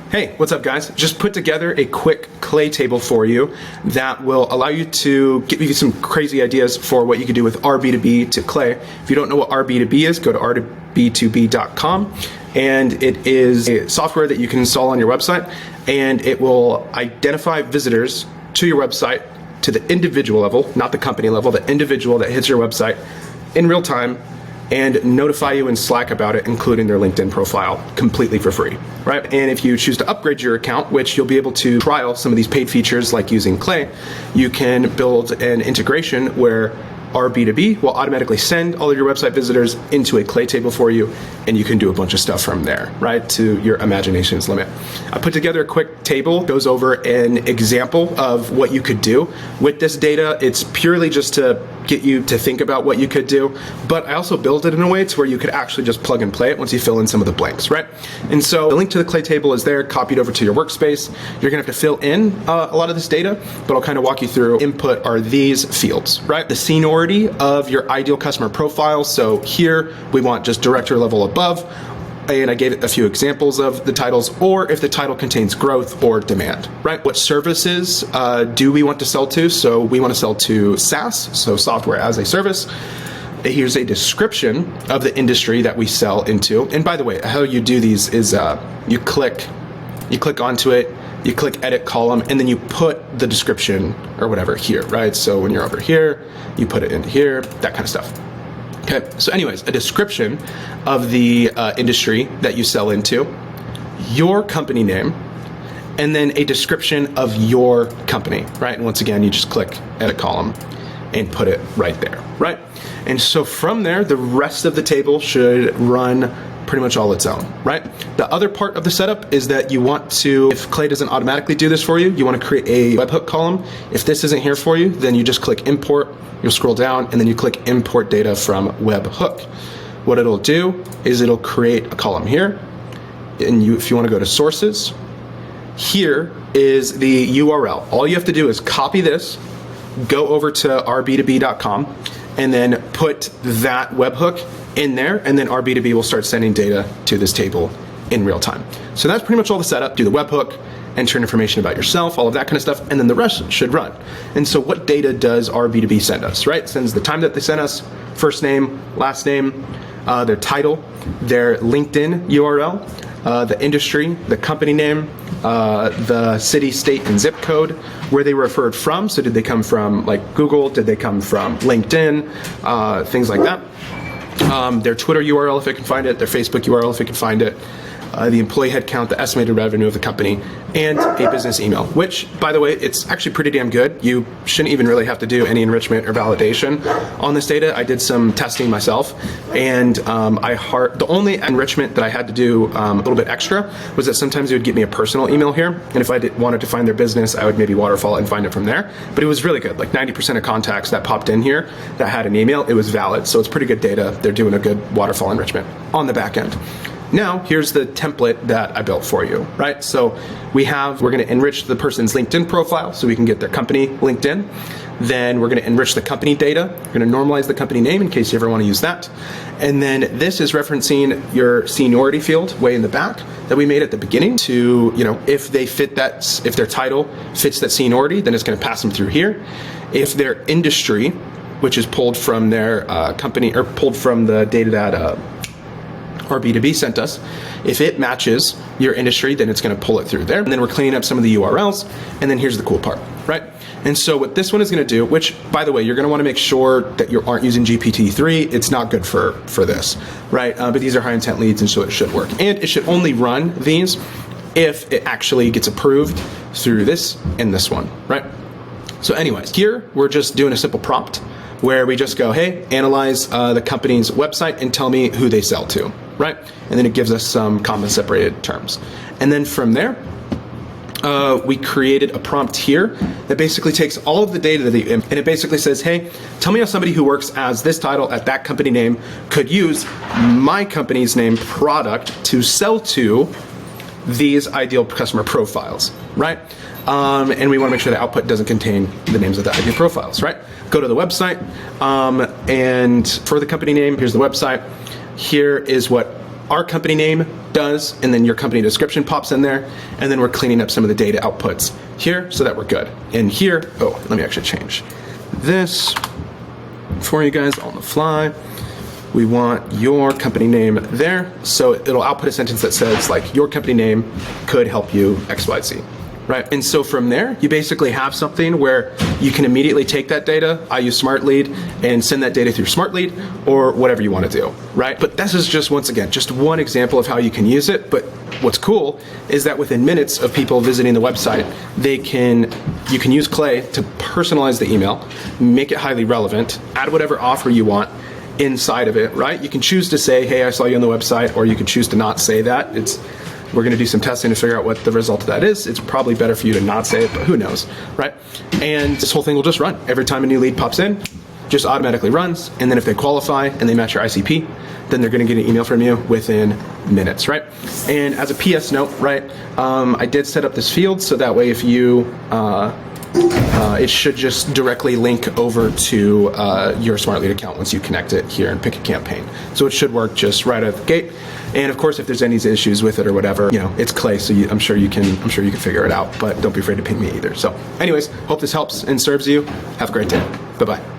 Hey, what's up guys? Just put together a quick clay table for you that will allow you to give you some crazy ideas for what you can do with RB2B to clay. If you don't know what RB2B is, go to RB2B.com, and it is a software that you can install on your website, and it will identify visitors to your website to the individual level, not the company level, the individual that hits your website in real time, and notify you in Slack about it, including their LinkedIn profile, completely for free, right? And if you choose to upgrade your account, which you'll be able to trial some of these paid features like using Clay, you can build an integration where RB2B will automatically send all of your website visitors into a clay table for you, and you can do a bunch of stuff from there, right? To your imagination's limit. I put together a quick table, goes over an example of what you could do with this data. It's purely just to get you to think about what you could do, but I also built it in a way to where you could actually just plug and play it once you fill in some of the blanks, right? And so the link to the clay table is there, copied over to your workspace. You're gonna have to fill in a lot of this data, but I'll kind of walk you through. Input are these fields, right? The seniority of your ideal customer profile. So here we want just director level above, and I gave it a few examples of the titles, or if the title contains growth or demand, right? What services do we want to sell to? So we want to sell to SaaS, so software as a service. Here's a description of the industry that we sell into. And by the way, how you do these is you click onto it, you click edit column, and then you put the description or whatever here, right? So when you're over here, you put it in here, that kind of stuff. Okay, so anyways, a description of the industry that you sell into, your company name, and then a description of your company, right? And once again, you just click edit column and put it right there, right? And so from there, the rest of the table should run pretty much all its own, right? The other part of the setup is that you want to, if Clay doesn't automatically do this for you, you want to create a webhook column. If this isn't here for you, then you just click import, you'll scroll down, and then you click import data from webhook. What it'll do is it'll create a column here, and if you want to go to sources, here is the URL. All you have to do is copy this, go over to RB2B.com, and then put that webhook in there, and then RB2B will start sending data to this table in real time. So that's pretty much all the setup. Do the webhook, enter information about yourself, all of that kind of stuff, and then the rest should run. And so what data does RB2B send us, right? It sends the time that they sent us, first name, last name, their title, their LinkedIn URL, the industry, the company name, the city, state, and zip code, where they were referred from. So did they come from like Google? Did they come from LinkedIn? Things like that. Their Twitter URL if it can find it, their Facebook URL if it can find it, the employee headcount, the estimated revenue of the company, and a business email, which, by the way, it's actually pretty damn good. You shouldn't even really have to do any enrichment or validation on this data. I did some testing myself, and the only enrichment that I had to do a little bit extra was that sometimes it would give me a personal email here, and if I wanted to find their business, I would maybe waterfall and find it from there. But it was really good. Like 90% of contacts that popped in here that had an email, it was valid. So it's pretty good data. They're doing a good waterfall enrichment on the back end. Now, here's the template that I built for you, right? So we're gonna enrich the person's LinkedIn profile so we can get their company LinkedIn. Then we're gonna enrich the company data. We're gonna normalize the company name in case you ever wanna use that. And then this is referencing your seniority field way in the back that we made at the beginning to, if they fit that, if their title fits that seniority, then it's gonna pass them through here. If their industry, which is pulled from their company, or pulled from the data that RB2B sent us, if it matches your industry, then it's going to pull it through there. And then we're cleaning up some of the URLs. And then here's the cool part, right? And so what this one is going to do, which, by the way, you're going to want to make sure that you aren't using GPT-3. It's not good for this, right? But these are high intent leads, and so it should work. And it should only run these if it actually gets approved through this and this one, right? So anyways, here we're just doing a simple prompt where we just go, hey, analyze the company's website and tell me who they sell to, right? And then it gives us some comma separated terms. And then from there, we created a prompt here that basically takes all of the data and it basically says, hey, tell me how somebody who works as this title at that company name could use my company's name product to sell to these ideal customer profiles, right? And we want to make sure the output doesn't contain the names of the ideal profiles, right? Go to the website, and for the company name, here's the website. Here is what our company name does, and then your company description pops in there, and then we're cleaning up some of the data outputs here so that we're good. And here, oh, let me actually change this for you guys on the fly. We want your company name there, so it'll output a sentence that says like, your company name could help you XYZ, right? And so from there, you basically have something where you can immediately take that data, I use Smart Lead, and send that data through Smart Lead or whatever you want to do, right? But this is just, once again, just one example of how you can use it. But what's cool is that within minutes of people visiting the website, you can use Clay to personalize the email, make it highly relevant, add whatever offer you want inside of it, right? You can choose to say, hey, I saw you on the website, or you can choose to not say that. We're going to do some testing to figure out what the result of that is. It's probably better for you to not say it, but who knows, right? And this whole thing will just run. Every time a new lead pops in, just automatically runs. And then if they qualify and they match your ICP, then they're going to get an email from you within minutes, right? And as a PS note, right, I did set up this field so that way if you, it should just directly link over to your Smart Lead account once you connect it here and pick a campaign. So it should work just right out of the gate. And of course, if there's any issues with it or whatever, it's Clay, so I'm sure you can figure it out. But don't be afraid to ping me either. So, anyways, hope this helps and serves you. Have a great day. Bye bye.